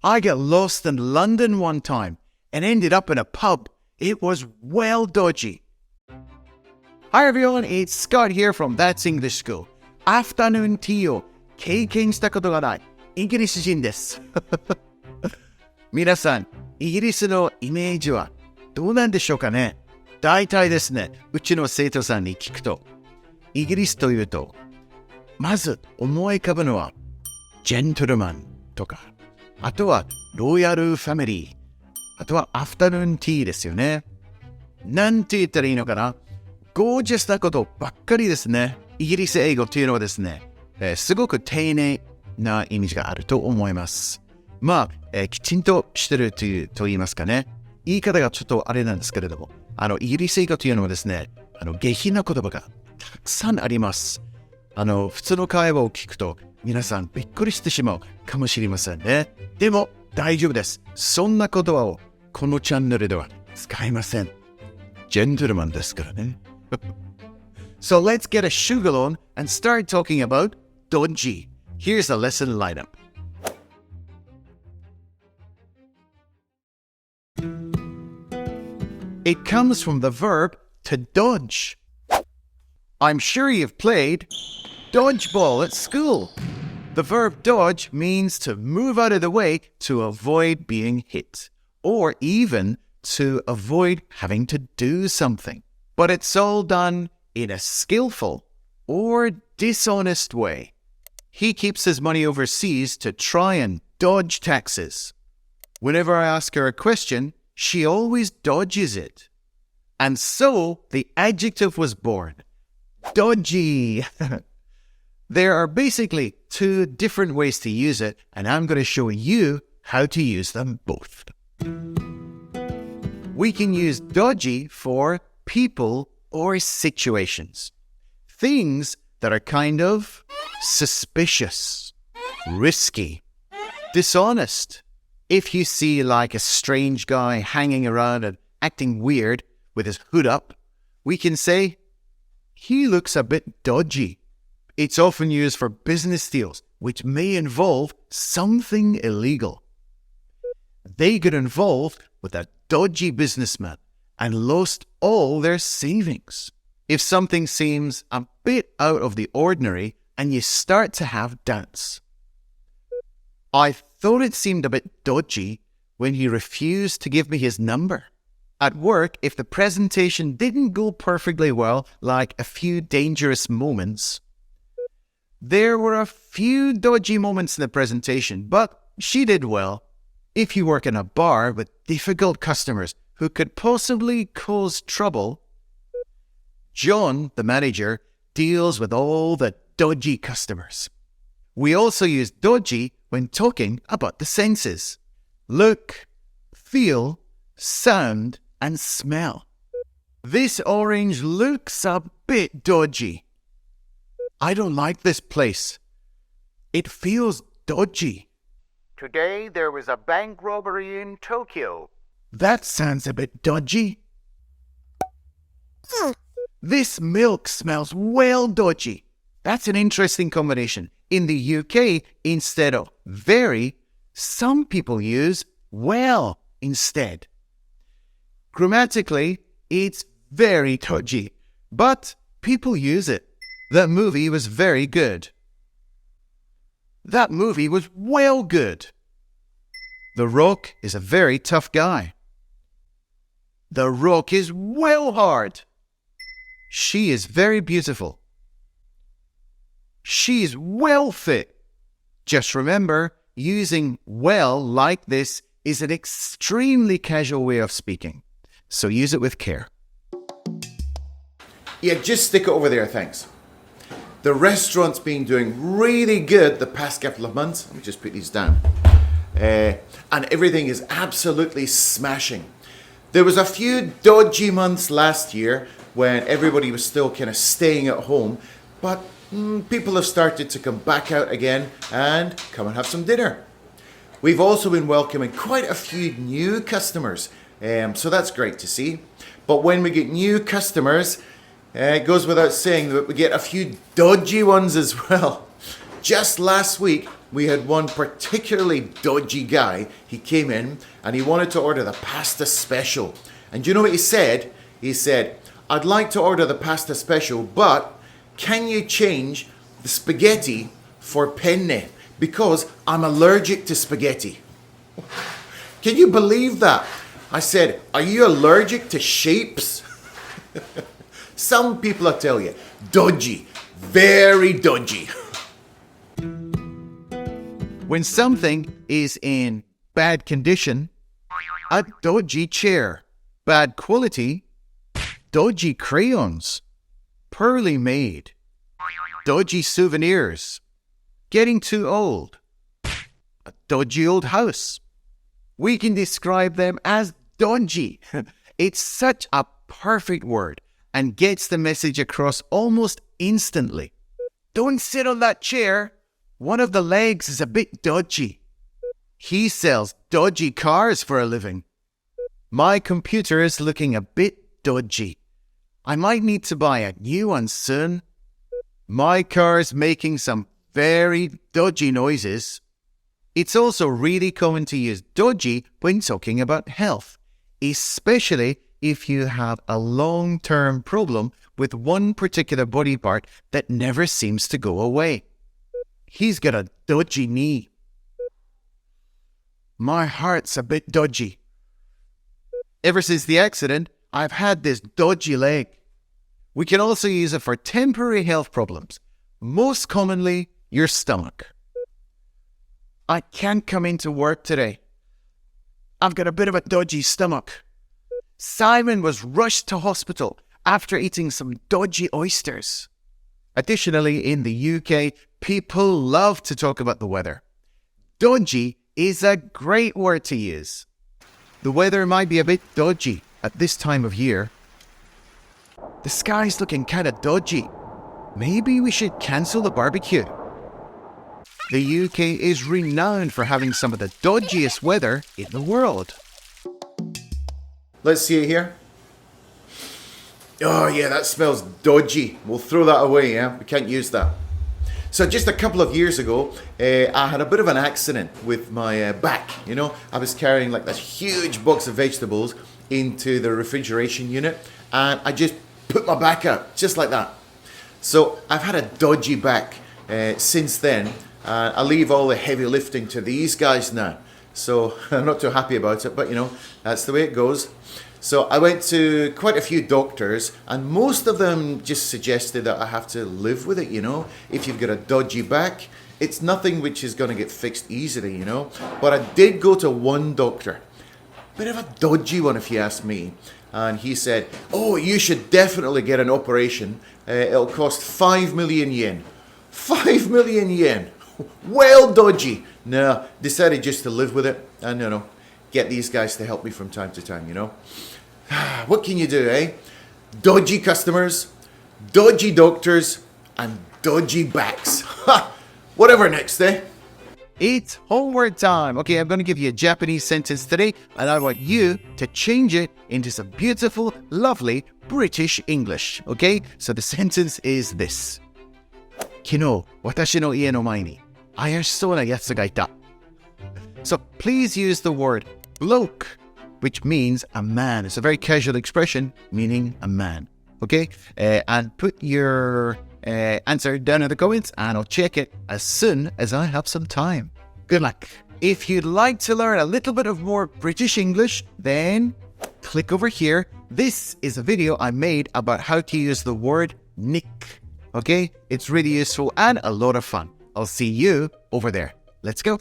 I got lost in London one time and ended up in a pub. It was well dodgy. Hi everyone, it's Scott here from That's English School. アフタヌーンティーを経験したことがないイギリス人です。皆さん、イギリスのイメージはどうなんでしょうかね。大体ですね、うちの生徒さんに聞くと、イギリスというと、まず思い浮かぶのは、ジェントルマンとか、あとはロイヤルファミリー、あとはアフタヌーンティーですよね。なんて言ったらいいのかな。ゴージャスなことばっかりですね。イギリス英語というのはですね、すごく丁寧なイメージがあると思います。まあ、きちんとしてると言いますかね。言い方がちょっとあれなんですけれども、イギリス英語というのはですね、下品な言葉がたくさんあります。普通の会話を聞くと、皆さんびっくりしてしまうかもしれませんね。でも大丈夫です。そんな言葉をこのチャンネルでは使いません。ジェントルマンですからね。So let's get a sugar on and start talking about dodgy. Here's the lesson lineup. It comes from the verb to dodge. I'm sure you've played dodgeball at school. The verb dodge means to move out of the way to avoid being hit, or even to avoid having to do something. But it's all done in a skillful or dishonest way. He keeps his money overseas to try and dodge taxes. Whenever I ask her a question, she always dodges it. And so the adjective was born. Dodgy. There are basically two different ways to use it, and I'm going to show you how to use them both. We can use dodgy for people or situations. Things that are kind of suspicious, risky, dishonest. If you see like a strange guy hanging around and acting weird with his hood up, we can say, he looks a bit dodgy. It's often used for business deals, which may involve something illegal. They got involved with a dodgy businessman and lost all their savings. If something seems a bit out of the ordinary and you start to have doubts. I thought it seemed a bit dodgy when he refused to give me his number. At work, if the presentation didn't go perfectly well, like a few dangerous moments, there were a few dodgy moments in the presentation, but she did well. If you work in a bar with difficult customers who could possibly cause trouble, John, the manager, deals with all the dodgy customers. We also use dodgy when talking about the senses. Look, feel, sound, and smell. This orange looks a bit dodgy. I don't like this place. It feels dodgy. Today there was a bank robbery in Tokyo. That sounds a bit dodgy. This milk smells well dodgy. That's an interesting combination. In the UK, instead of very, some people use well instead. Grammatically, it's very dodgy, but people use it. That movie was very good. That movie was well good. The Rock is a very tough guy. The Rock is well hard. She is very beautiful. She is well fit. Just remember, using well like this is an extremely casual way of speaking. So use it with care. Yeah, just stick it over there, thanks. The restaurant's been doing really good the past couple of months. Let me just put these down. And everything is absolutely smashing. There was a few dodgy months last year when everybody was still kind of staying at home, but people have started to come back out again and come and have some dinner. We've also been welcoming quite a few new customers, so that's great to see. But when we get new customers, it goes without saying that we get a few dodgy ones as well. Just last week, we had one particularly dodgy guy. He came in and he wanted to order the pasta special. And do you know what he said? He said, I'd like to order the pasta special, but can you change the spaghetti for penne? Because I'm allergic to spaghetti. Can you believe that? I said, are you allergic to shapes? Some people, I tell you, dodgy, very dodgy. When something is in bad condition, a dodgy chair, bad quality, dodgy crayons, poorly made, dodgy souvenirs, getting too old, a dodgy old house. We can describe them as dodgy. It's such a perfect word and gets the message across almost instantly. Don't sit on that chair. One of the legs is a bit dodgy. He sells dodgy cars for a living. My computer is looking a bit dodgy. I might need to buy a new one soon. My car's making some very dodgy noises. It's also really common to use dodgy when talking about health, especially if you have a long-term problem with one particular body part that never seems to go away. He's got a dodgy knee. My heart's a bit dodgy. Ever since the accident, I've had this dodgy leg. We can also use it for temporary health problems, most commonly your stomach. I can't come into work today. I've got a bit of a dodgy stomach. Simon was rushed to hospital after eating some dodgy oysters. Additionally, in the UK, people love to talk about the weather. Dodgy is a great word to use. The weather might be a bit dodgy at this time of year. The sky's looking kind of dodgy. Maybe we should cancel the barbecue. The UK is renowned for having some of the dodgiest weather in the world. Let's see it here. Oh yeah, that smells dodgy. We'll throw that away, yeah? We can't use that. So just a couple of years ago, I had a bit of an accident with my back, you know. I was carrying like this huge box of vegetables into the refrigeration unit and I just put my back out, just like that. So I've had a dodgy back since then. I leave all the heavy lifting to these guys now. So I'm not too happy about it, but you know, that's the way it goes. So I went to quite a few doctors and most of them just suggested that I have to live with it, you know. If you've got a dodgy back, it's nothing which is going to get fixed easily, you know. But I did go to one doctor, bit of a dodgy one if you ask me. And he said, oh, you should definitely get an operation. It'll cost 5 million yen. 5 million yen. Well dodgy. No, decided just to live with it and, you know, get these guys to help me from time to time, you know. What can you do, eh? Dodgy customers, dodgy doctors, and dodgy backs. Whatever next, eh? It's homework time. Okay, I'm going to give you a Japanese sentence today, and I want you to change it into some beautiful, lovely British English. Okay, so the sentence is this. 昨日、私の家の前に怪しそうな奴がいた. So please use the word bloke, which means a man. It's a very casual expression meaning a man. Okay? And put your answer down in the comments and I'll check it as soon as I have some time. Good luck. If you'd like to learn a little bit of more British English, then click over here. This is a video I made about how to use the word nick. Okay? It's really useful and a lot of fun. I'll see you over there. Let's go.